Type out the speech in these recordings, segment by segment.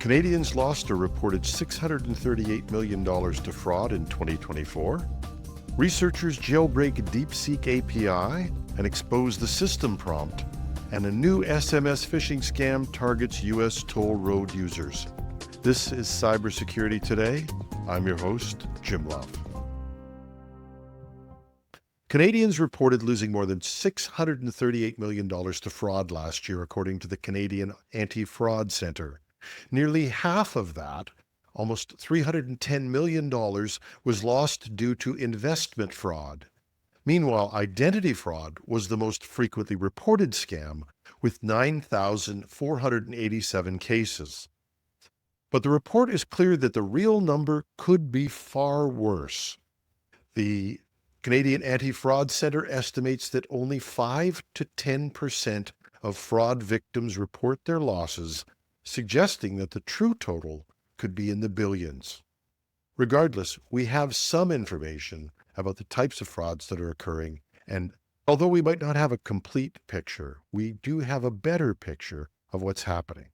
Canadians lost a reported $638 million to fraud in 2024. Researchers jailbreak DeepSeek API and expose the system prompt. And a new SMS phishing scam targets U.S. toll road users. This is Cybersecurity Today. I'm your host, Jim Love. Canadians reported losing more than $638 million to fraud last year, according to the Canadian Anti-Fraud Centre. Nearly half of that, almost $310 million, was lost due to investment fraud. Meanwhile, identity fraud was the most frequently reported scam, with 9,487 cases. But the report is clear that the real number could be far worse. The Canadian Anti-Fraud Centre estimates that only 5 to 10% of fraud victims report their losses, suggesting that the true total could be in the billions. Regardless, we have some information about the types of frauds that are occurring, and although we might not have a complete picture, we do have a better picture of what's happening.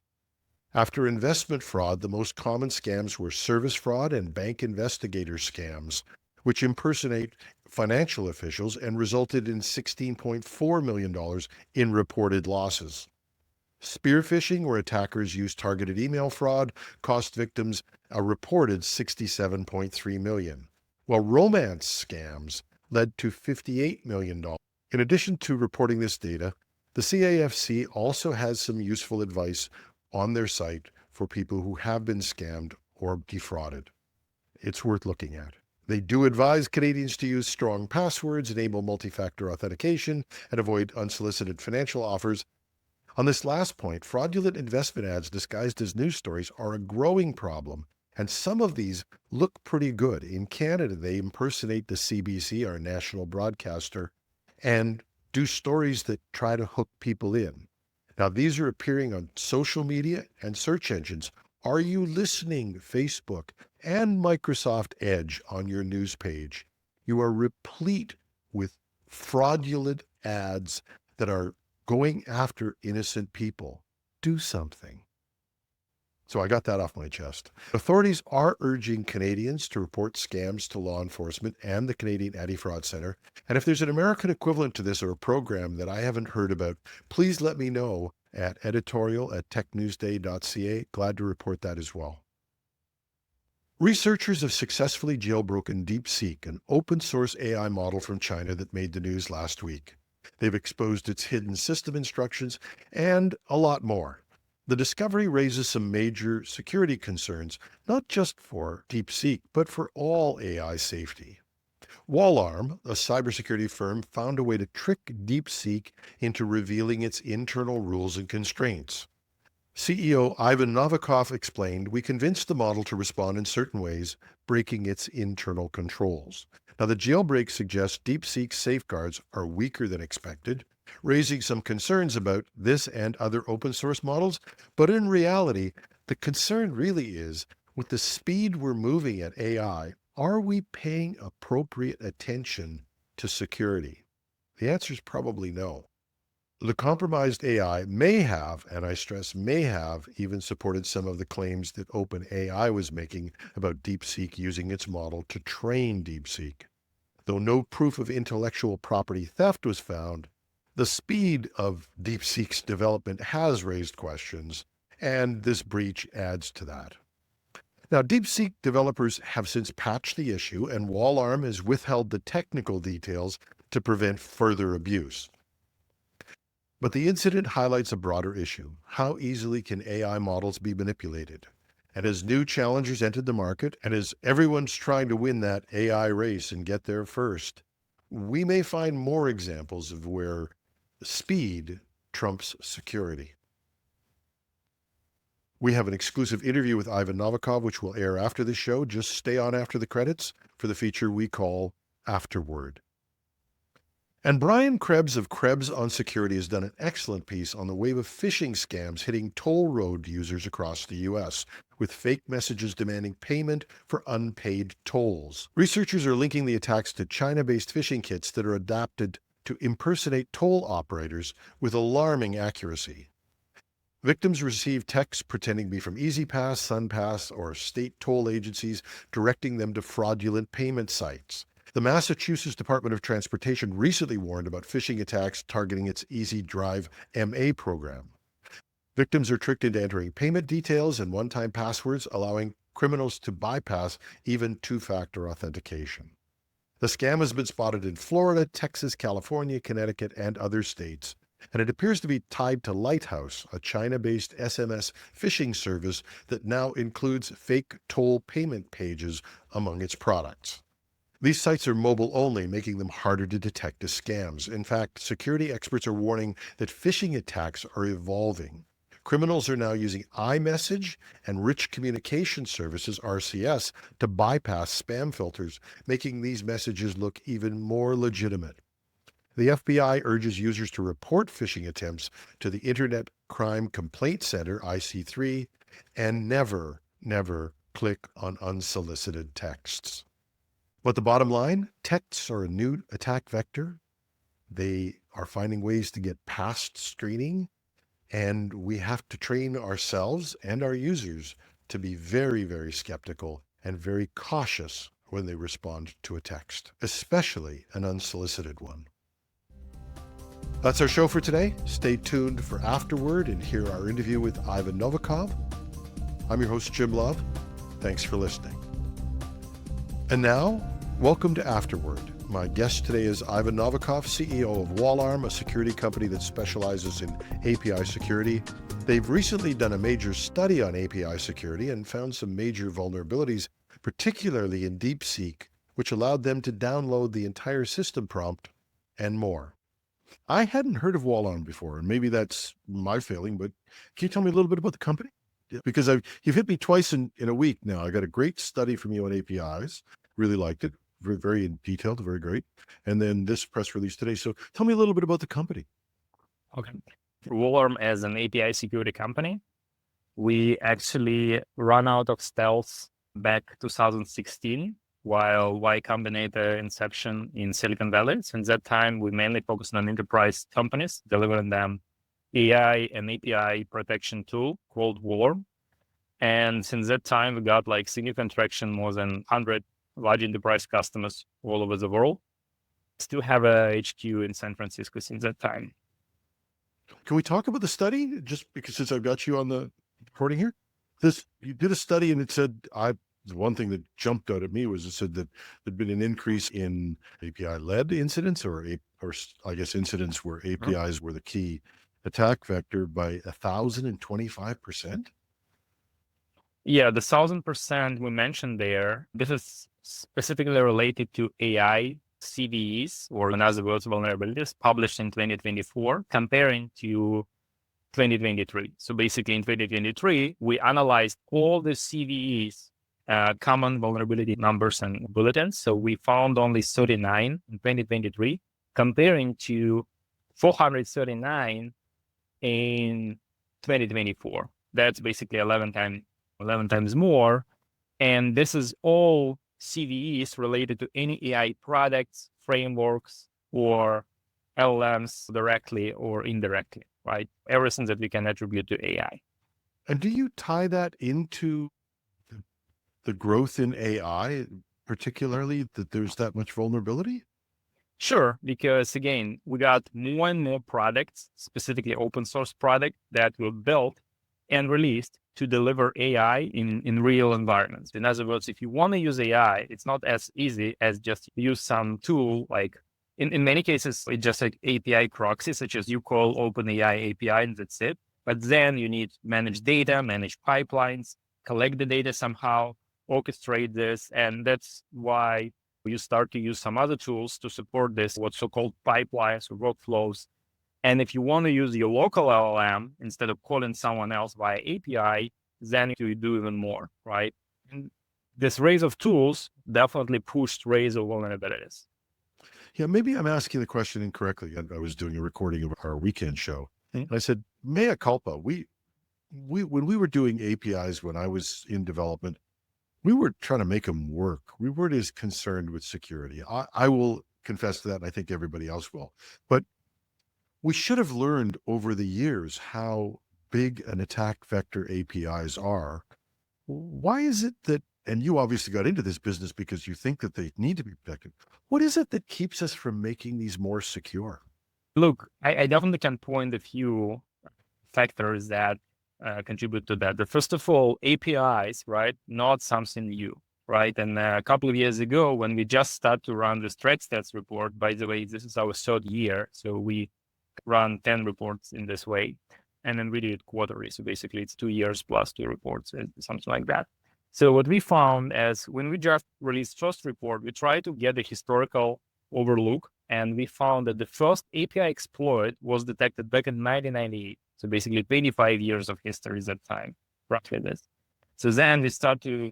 After investment fraud, the most common scams were service fraud and bank investigator scams, which impersonate financial officials and resulted in $16.4 million in reported losses. Spear phishing, where attackers use targeted email fraud, cost victims a reported $67.3 million, while romance scams led to $58 million. In addition to reporting this data, the CAFC also has some useful advice on their site for people who have been scammed or defrauded. It's worth looking at. They do advise Canadians to use strong passwords, enable multi-factor authentication, and avoid unsolicited financial offers. On this last point, fraudulent investment ads disguised as news stories are a growing problem, and some of these look pretty good. In Canada, they impersonate the CBC, our national broadcaster, and do stories that try to hook people in. Now, these are appearing on social media and search engines. Are you listening, Facebook and Microsoft Edge on your news page? You are replete with fraudulent ads that are going after innocent people. Do something. So I got that off my chest. Authorities are urging Canadians to report scams to law enforcement and the Canadian Anti-Fraud Centre. And if there's an American equivalent to this or a program that I haven't heard about, please let me know at editorial@technewsday.ca. Glad to report that as well. Researchers have successfully jailbroken DeepSeek, an open-source AI model from China that made the news last week. They've exposed its hidden system instructions and a lot more. The discovery raises some major security concerns, not just for DeepSeek, but for all AI safety. Wallarm, a cybersecurity firm, found a way to trick DeepSeek into revealing its internal rules and constraints. CEO Ivan Novikov explained, "We convinced the model to respond in certain ways, breaking its internal controls." Now, the jailbreak suggests DeepSeek's safeguards are weaker than expected, raising some concerns about this and other open source models. But in reality, the concern really is, with the speed we're moving at AI, are we paying appropriate attention to security? The answer is probably no. The compromised AI may have, and I stress may have, even supported some of the claims that OpenAI was making about DeepSeek using its model to train DeepSeek. Though no proof of intellectual property theft was found, the speed of DeepSeek's development has raised questions, and this breach adds to that. Now, DeepSeek developers have since patched the issue, and Wallarm has withheld the technical details to prevent further abuse. But the incident highlights a broader issue. How easily can AI models be manipulated? And as new challengers entered the market, and as everyone's trying to win that AI race and get there first, we may find more examples of where speed trumps security. We have an exclusive interview with Ivan Novikov, which will air after the show. Just stay on after the credits for the feature we call Afterword. And Brian Krebs of Krebs on Security has done an excellent piece on the wave of phishing scams hitting toll road users across the U.S., with fake messages demanding payment for unpaid tolls. Researchers are linking the attacks to China-based phishing kits that are adapted to impersonate toll operators with alarming accuracy. Victims receive texts pretending to be from EasyPass, SunPass, or state toll agencies, directing them to fraudulent payment sites. The Massachusetts Department of Transportation recently warned about phishing attacks targeting its Easy Drive MA program. Victims are tricked into entering payment details and one-time passwords, allowing criminals to bypass even two-factor authentication. The scam has been spotted in Florida, Texas, California, Connecticut, and other states, and it appears to be tied to Lighthouse, a China-based SMS phishing service that now includes fake toll payment pages among its products. These sites are mobile only, making them harder to detect as scams. In fact, security experts are warning that phishing attacks are evolving. Criminals are now using iMessage and Rich Communication Services, RCS, to bypass spam filters, making these messages look even more legitimate. The FBI urges users to report phishing attempts to the Internet Crime Complaint Center, IC3, and never click on unsolicited texts. But the bottom line, texts are a new attack vector. They are finding ways to get past screening, and we have to train ourselves and our users to be very skeptical and very cautious when they respond to a text, especially an unsolicited one. That's our show for today. Stay tuned for Afterword and hear our interview with Ivan Novikov. I'm your host, Jim Love. Thanks for listening. And now, welcome to Afterword. My guest today is Ivan Novikov, CEO of Wallarm, a security company that specializes in API security. They've recently done a major study on API security and found some major vulnerabilities, particularly in DeepSeek, which allowed them to download the entire system prompt and more. I hadn't heard of Wallarm before, and maybe that's my failing, but can you tell me a little bit about the company? Because you've hit me twice in a week now. I got a great study from you on APIs. Really liked it. Very detailed, very great. And then this press release today. So tell me a little bit about the company. Okay. Wallarm as an API security company, we actually run out of stealth back 2016 while Y Combinator inception in Silicon Valley. Since that time, we mainly focused on enterprise companies, delivering them AI and API protection tool called Wallarm. And since that time, we got like significant traction, more than 100 large enterprise customers all over the world. Still have a HQ in San Francisco since that time. Can we talk about the study? Just because since I've got you on the recording here, you did a study and it said, the one thing that jumped out at me was it said that there'd been an increase in API-led incidents or I guess incidents where APIs were the key attack vector by 1,025%. Yeah, the 1,000% we mentioned there, this is specifically related to AI CVEs, or in other words, vulnerabilities, published in 2024, comparing to 2023. So basically in 2023, we analyzed all the CVEs, common vulnerability numbers and bulletins. So we found only 39 in 2023, comparing to 439 in 2024. That's basically 11 times more. And this is all CVEs related to any AI products, frameworks, or LLMs directly or indirectly, right? Everything that we can attribute to AI. And do you tie that into the growth in AI, particularly that there's that much vulnerability? Sure, because again, we got more and more products, specifically open source products that were built and released to deliver AI in real environments. In other words, if you want to use AI, it's not as easy as just use some tool. Like in many cases, it's just like API proxy, such as you call OpenAI API and that's it. But then you need to manage data, manage pipelines, collect the data somehow, orchestrate this. And that's why you start to use some other tools to support this, what's so-called pipelines or workflows. And if you want to use your local LLM instead of calling someone else via API, then you do even more, right? And this raise of tools definitely pushed raise of vulnerabilities. Yeah, maybe I'm asking the question incorrectly. I was doing a recording of our weekend show, and I said, mea culpa. We when we were doing APIs when I was in development, we were trying to make them work. We weren't as concerned with security. I will confess to that, and I think everybody else will. But we should have learned over the years how big an attack vector APIs are, why is it that, and you obviously got into this business because you think that they need to be protected. What is it that keeps us from making these more secure? Look, I definitely can point a few factors that contribute to that. First of all, APIs, right? Not something new, right? And a couple of years ago, when we just started to run this threat stats report, by the way, this is our third year. So we run 10 reports in this way. And then we do it quarterly. So basically it's 2 years plus 2 reports, something like that. So what we found is when we just released first report, we tried to get a historical overlook. And we found that the first API exploit was detected back in 1998. So basically 25 years of history at that time, roughly this. So then we start to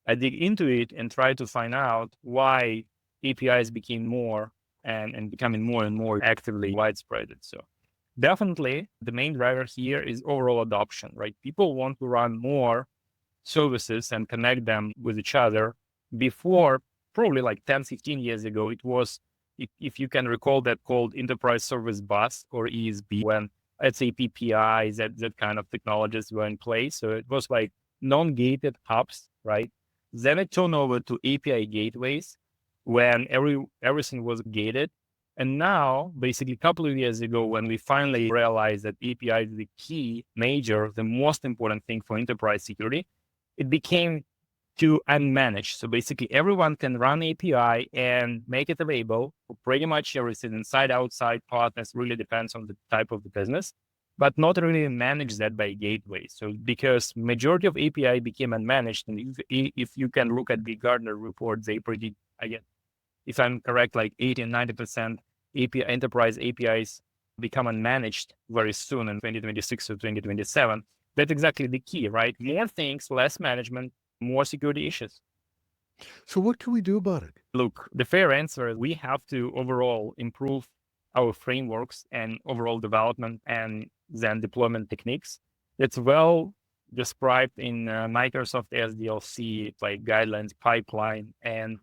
dig into it and try to find out why APIs became more and becoming more and more actively widespread. So definitely the main driver here is overall adoption, right? People want to run more services and connect them with each other. Before, probably like 10, 15 years ago, it was, if you can recall, that called Enterprise Service Bus or ESB, when SAP PIs, that kind of technologies were in place. So it was like non-gated hubs, right? Then it turned over to API gateways when everything was gated. And now, basically a couple of years ago, when we finally realized that API is the key, the most important thing for enterprise security, it became to unmanaged. So basically everyone can run API and make it available for pretty much everything, inside, outside partners, really depends on the type of the business, but not really manage that by gateway. So because majority of API became unmanaged, and if you can look at the Gartner report, they predict, again, if I'm correct, like 80 and 90% API, enterprise APIs become unmanaged very soon in 2026 or 2027. That's exactly the key, right? More things, less management, more security issues. So what can we do about it? Look, the fair answer is we have to overall improve our frameworks and overall development and then deployment techniques. It's well described in Microsoft SDLC, like guidelines, pipeline, and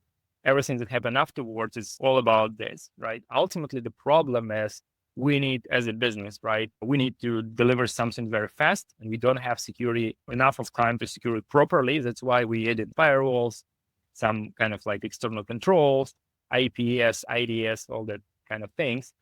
everything that happened afterwards is all about this, right? Ultimately, the problem is we need, as a business, right? We need to deliver something very fast, and we don't have security enough of time to secure it properly. That's why we added firewalls, some kind of like external controls, IPS, IDS, all that kind of things,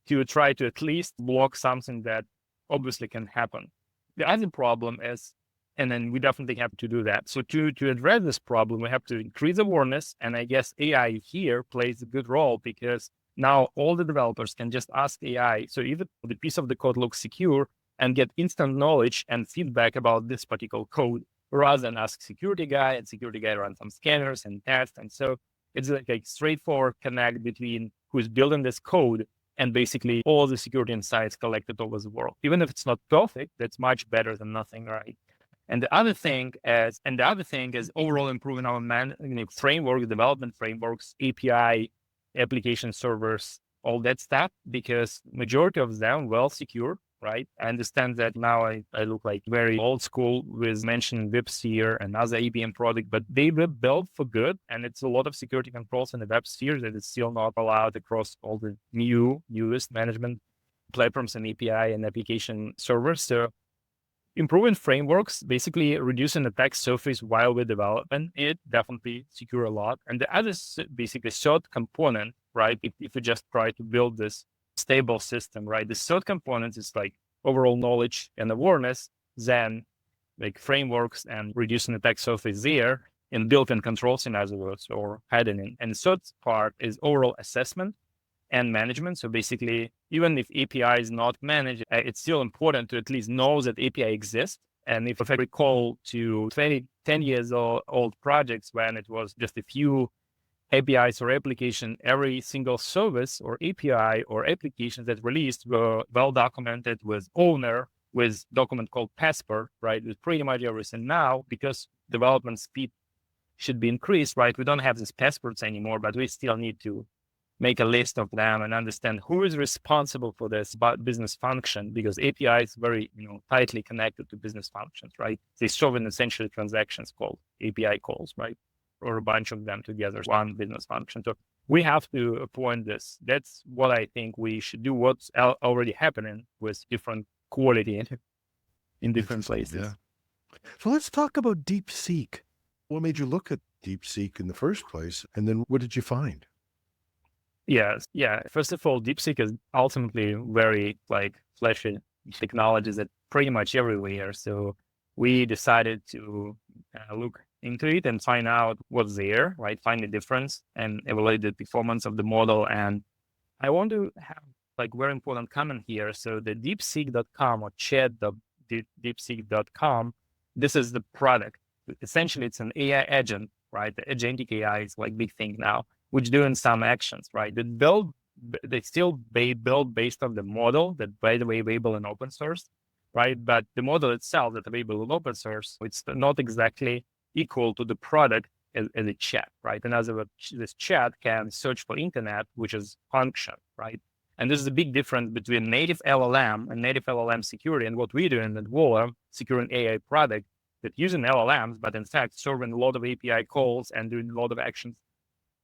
to try to at least block something that obviously can happen. The other problem is, and then we definitely have to do that. So to address this problem, we have to increase awareness. And I guess AI here plays a good role, because now all the developers can just ask AI. So if the piece of the code looks secure, and get instant knowledge and feedback about this particular code, rather than ask security guy, and security guy run some scanners and tests. And so it's like a straightforward connect between who's building this code and basically all the security insights collected over the world. Even if it's not perfect, that's much better than nothing, right? And the other thing is overall improving our framework, development frameworks, API, application servers, all that stuff, because majority of them well secure, right? I understand that now I look like very old school with mentioning WebSphere and other ABM product, but they were built for good. And it's a lot of security controls in the WebSphere that is still not allowed across all the newest management platforms and API and application servers. So improving frameworks, basically reducing attack surface while we're developing it, definitely secure a lot. And the other basically third component, right? If you just try to build this stable system, right? The third component is like overall knowledge and awareness, then like frameworks and reducing attack surface there, and built-in controls, in other words, or hidden in. And the third part is overall assessment and management. So basically, even if API is not managed, it's still important to at least know that API exists. And if I recall to 10 years old projects, when it was just a few APIs or application, every single service or API or application that released were well documented with owner, with document called passport, right? With pretty much everything. Now, because development speed should be increased, right? We don't have these passports anymore, but we still need to make a list of them and understand who is responsible for this business function, because API is very tightly connected to business functions, right? They serve in essentially transactions called API calls, right? Or a bunch of them together, one business function. So we have to appoint this. That's what I think we should do. What's already happening with different quality. in different places. Yeah. So let's talk about DeepSeek. What made you look at DeepSeek in the first place? And then what did you find? Yes. Yeah. First of all, DeepSeek is ultimately very like flashy technologies that pretty much everywhere. So we decided to look into it and find out what's there, right? Find the difference and evaluate the performance of the model. And I want to have like very important comment here. So the deepseek.com or chat.deepseek.com, this is the product. Essentially, it's an AI agent, right? The agentic AI is like big thing now, which doing some actions, right? They still build based on the model that, by the way, available in open source, right? But the model itself that's available in open source, it's not exactly equal to the product as a chat, right? In other words, this chat can search for internet, which is function, right? And this is a big difference between native LLM and native LLM security and what we do in the Wallarm, securing AI product that using LLMs, but in fact serving a lot of API calls and doing a lot of actions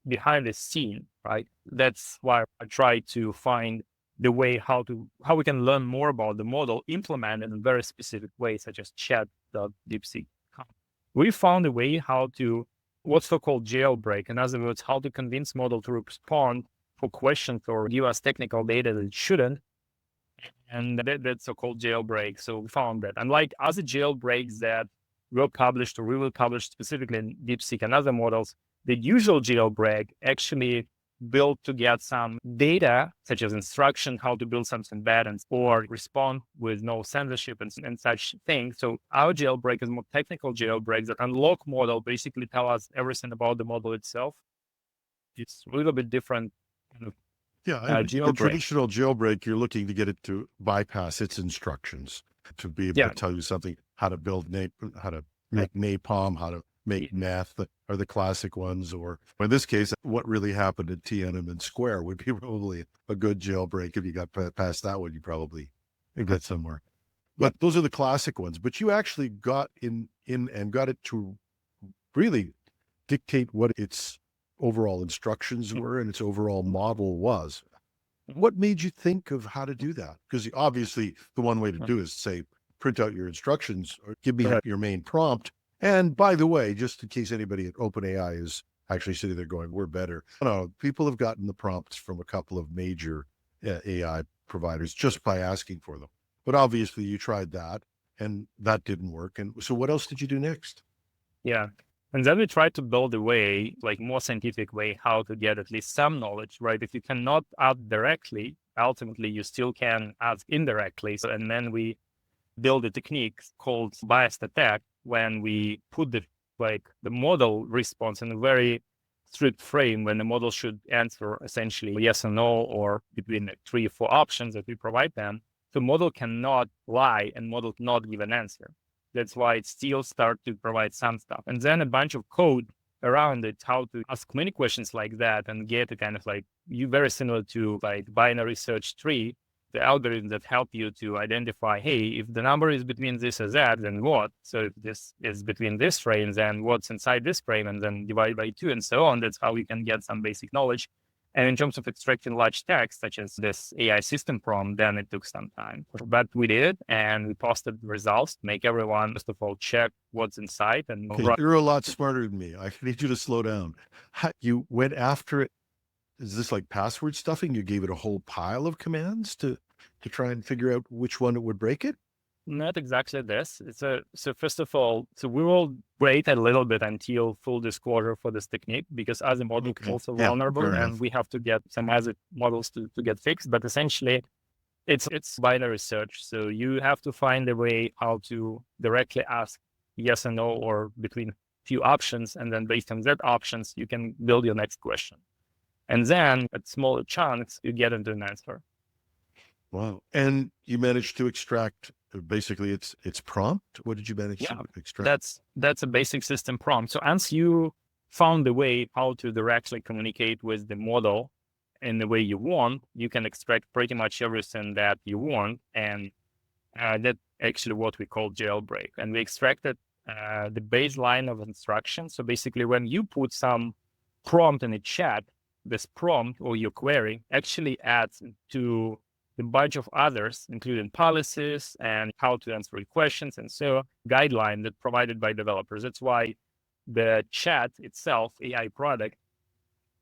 behind the scene, right? That's why I try to find the way how we can learn more about the model, implement it in a very specific way, such as chat.deepseek. We found a way how to what's so-called jailbreak. In other words, how to convince model to respond for questions or give us technical data that it shouldn't. And that's so-called jailbreak. So we found that. Unlike other jailbreaks that were published or we will publish specifically in DeepSeek and other models, the usual jailbreak actually built to get some data, such as instruction, how to build something bad or respond with no censorship and such things. So our jailbreak is more technical jailbreaks that unlock model, basically tell us everything about the model itself. It's a little bit different kind of The jailbreak. traditional jailbreak, you're looking to get it to bypass its instructions, to be able to tell you something, how to build how to make napalm, how to make meth are the classic ones. Or in this case, what really happened at Tiananmen Square would be probably a good jailbreak. If you got past that one, you probably get somewhere. But those are the classic ones. But you actually got in and got it to really dictate what its overall instructions were and its overall model was. What made you think of how to do that? Because obviously the one way to do is say, print out your instructions or give me your main prompt. And by the way, just in case anybody at OpenAI is actually sitting there going, we're better. No, people have gotten the prompts from a couple of major AI providers just by asking for them. But obviously you tried that and that didn't work. And so what else did you do next? Yeah. And then we try to build a way, like more scientific way, how to get at least some knowledge, right? If you cannot ask directly, ultimately you still can ask indirectly. So, and then we build a technique called biased attack when we put the model response in a very strict frame when the model should answer essentially yes or no, or between 3 or 4 options that we provide them. The model cannot lie and model cannot give an answer. That's why it still start to provide some stuff. And then a bunch of code around it, how to ask many questions like that and get a kind of very similar to binary search tree, the algorithm that help you to identify, hey, if the number is between this and that, then what? So if this is between this frame, then what's inside this frame, and then divide by 2 and so on. That's how we can get some basic knowledge. And in terms of extracting large text, such as this AI system prompt, then it took some time. But we did it, and we posted the results to make everyone, first of all, check what's inside. And you're a lot smarter than me. I need you to slow down. You went after it. Is this like password stuffing? You gave it a whole pile of commands to try and figure out which one it would break it? Not exactly this. So first of all, we will wait a little bit until full disclosure for this technique, because other models are also vulnerable, and we have to get some other models to get fixed. But essentially, it's binary search. So you have to find a way how to directly ask yes or no, or between few options, and then based on that options, you can build your next question. And then at smaller chunks, you get into an answer. Wow. And you managed to extract basically its prompt. What did you manage to extract? That's a basic system prompt. So once you found the way how to directly communicate with the model in the way you want, you can extract pretty much everything that you want. And that's actually what we call jailbreak. And we extracted the baseline of instructions. So basically, when you put some prompt in a chat, this prompt or your query actually adds to a bunch of others, including policies and how to answer questions and so guideline that provided by developers. That's why the chat itself, AI product,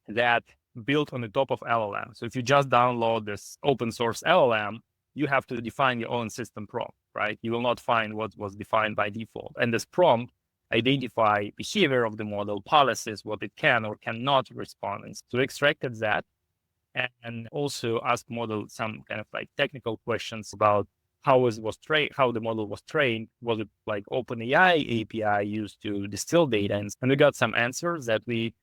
that built on the top of LLM. So if you just download this open source LLM, you have to define your own system prompt, right? You will not find what was defined by default. And this prompt identify behavior of the model, policies, what it can or cannot respond. And so we extracted that and also asked model some kind of like technical questions about how the model was trained. Was it like OpenAI API used to distill data? And we got some answers that we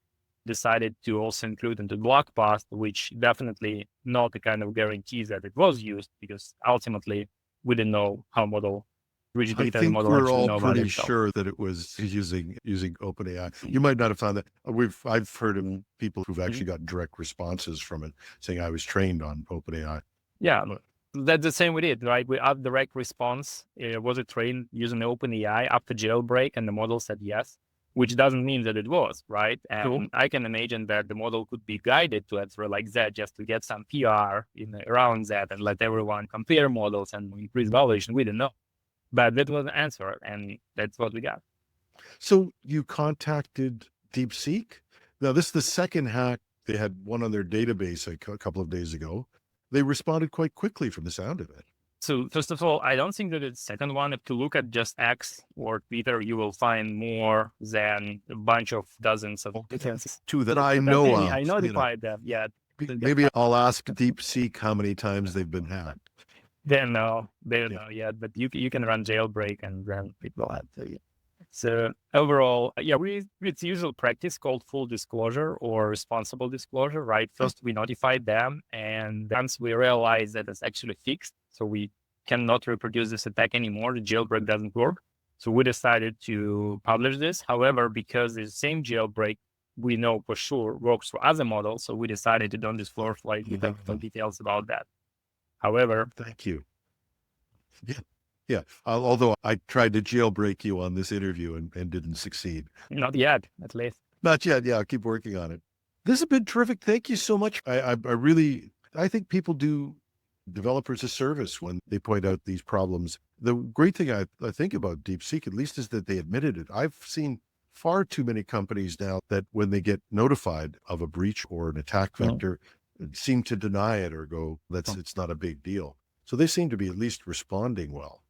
decided to also include in the blog post, which definitely not the kind of guarantees that it was used, because ultimately we didn't know how which I data the think model we're actually all know about pretty itself. sure that it was using OpenAI. You might not have found that. I've heard of people who've actually got direct responses from it saying I was trained on OpenAI. Yeah, that's the same we did, right? We had direct response. Was it trained using OpenAI after jailbreak? And the model said yes, which doesn't mean that it was, right? And Cool. I can imagine that the model could be guided to answer like that just to get some PR around that and let everyone compare models and increase valuation. We didn't know. But that was the answer, and that's what we got. So you contacted DeepSeek. Now, this is the second hack. They had one on their database a couple of days ago. They responded quite quickly from the sound of it. So first of all, I don't think that it's second one. If you look at just X or Twitter, you will find more than a bunch of dozens of details. Two that I know of. I notified them. Yeah. Maybe I'll ask DeepSeek how many times they've been hacked. They don't know yet, but you can run jailbreak and run people out to you. So overall, it's usual practice called full disclosure or responsible disclosure, right? First, we notified them, and once we realized that it's actually fixed, so we cannot reproduce this attack anymore, the jailbreak doesn't work. So we decided to publish this. However, because the same jailbreak we know for sure works for other models, so we decided to don't disclose like the technical details about that. However, thank you. Yeah. Although I tried to jailbreak you on this interview and didn't succeed. Not yet, at least. Not yet. Yeah, I'll keep working on it. This has been terrific. Thank you so much. I think people do developers a service when they point out these problems. The great thing I think about DeepSeek, at least, is that they admitted it. I've seen far too many companies now that when they get notified of a breach or an attack vector, seem to deny it or go, it's not a big deal. So they seem to be at least responding well.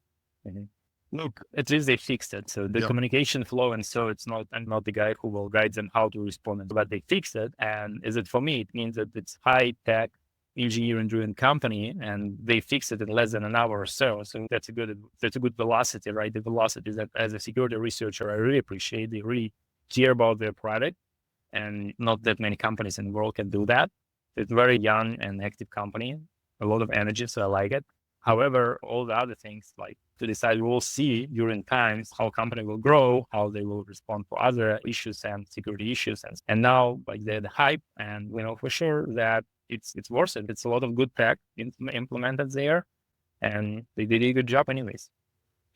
Look, at least they fixed it. So the communication flow, and so I'm not the guy who will guide them how to respond, but they fixed it. And for me, it means that it's high tech engineering driven company, and they fixed it in less than an hour or so. So that's a good velocity, right? The velocity that as a security researcher, I really appreciate. They really care about their product, and not that many companies in the world can do that. It's a very young and active company, a lot of energy, so I like it. However, all the other things, like to decide, we'll see during times how company will grow, how they will respond to other issues and security issues. And now, like the hype, and we know for sure that it's worth it. It's a lot of good tech implemented there, and they did a good job anyways.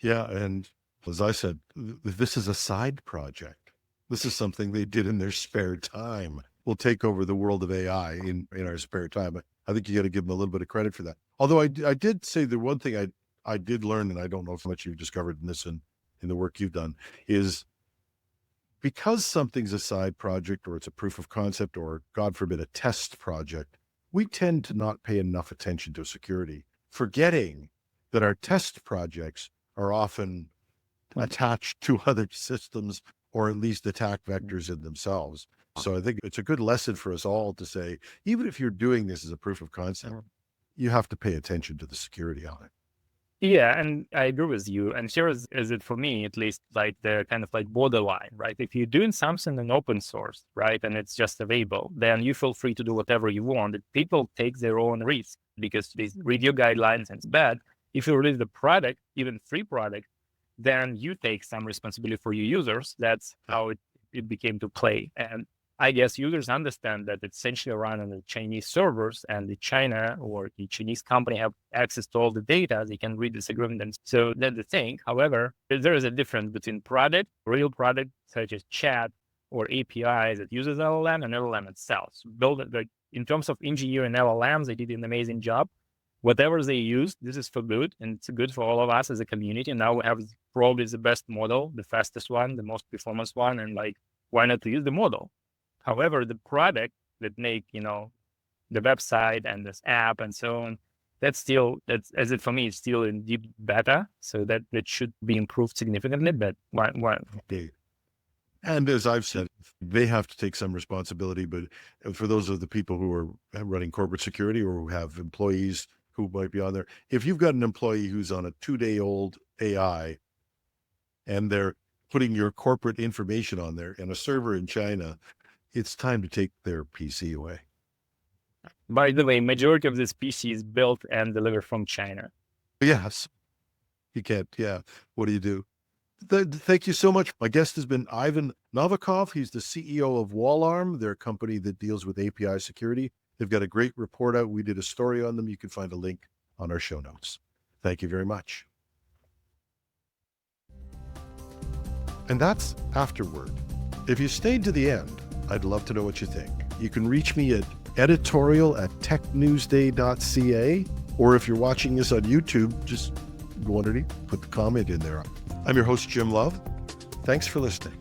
Yeah, and as I said, this is a side project. This is something they did in their spare time. We'll take over the world of AI in our spare time. But I think you got to give them a little bit of credit for that. Although I did say the one thing I did learn, and I don't know how much you've discovered in this in the work you've done, is because something's a side project or it's a proof of concept or, God forbid, a test project, we tend to not pay enough attention to security, forgetting that our test projects are often attached to other systems or at least attack vectors in themselves. So I think it's a good lesson for us all to say, even if you're doing this as a proof of concept, you have to pay attention to the security on it. Yeah, and I agree with you. And here is it for me, at least, like the kind of like borderline, right? If you're doing something in open source, right, and it's just available, then you feel free to do whatever you want. People take their own risk because they read your guidelines and it's bad. If you release the product, even free product, then you take some responsibility for your users. That's how it became to play. And I guess users understand that it's essentially run on the Chinese servers, and the China or the Chinese company have access to all the data. They can read this agreement. And so that's the thing. However, there is a difference between real product, such as chat or APIs that uses LLM and LLM itself. So in terms of engineering LLMs, they did an amazing job. whatever they use, this is for good, and it's good for all of us as a community. And now we have probably the best model, the fastest one, the most performance one, and like, why not use the model? However, the product that make, the website and this app and so on, that's as it for me, it's still in deep beta, so that should be improved significantly. But why? Okay. And as I've said, they have to take some responsibility. But for those of the people who are running corporate security or who have employees who might be on there, if you've got an employee who's on a 2-day-old AI and they're putting your corporate information on there and a server in China, it's time to take their PC away. By the way, majority of this PC is built and delivered from China. Yes. You can't. Yeah. What do you do? Thank you so much. My guest has been Ivan Novikov. He's the CEO of Wallarm. They're a company that deals with API security. They've got a great report out. We did a story on them. You can find a link on our show notes. Thank you very much. And that's Afterword. If you stayed to the end, I'd love to know what you think. You can reach me at editorial@technewsday.ca, or if you're watching this on YouTube, just go underneath, put the comment in there. I'm your host, Jim Love. Thanks for listening.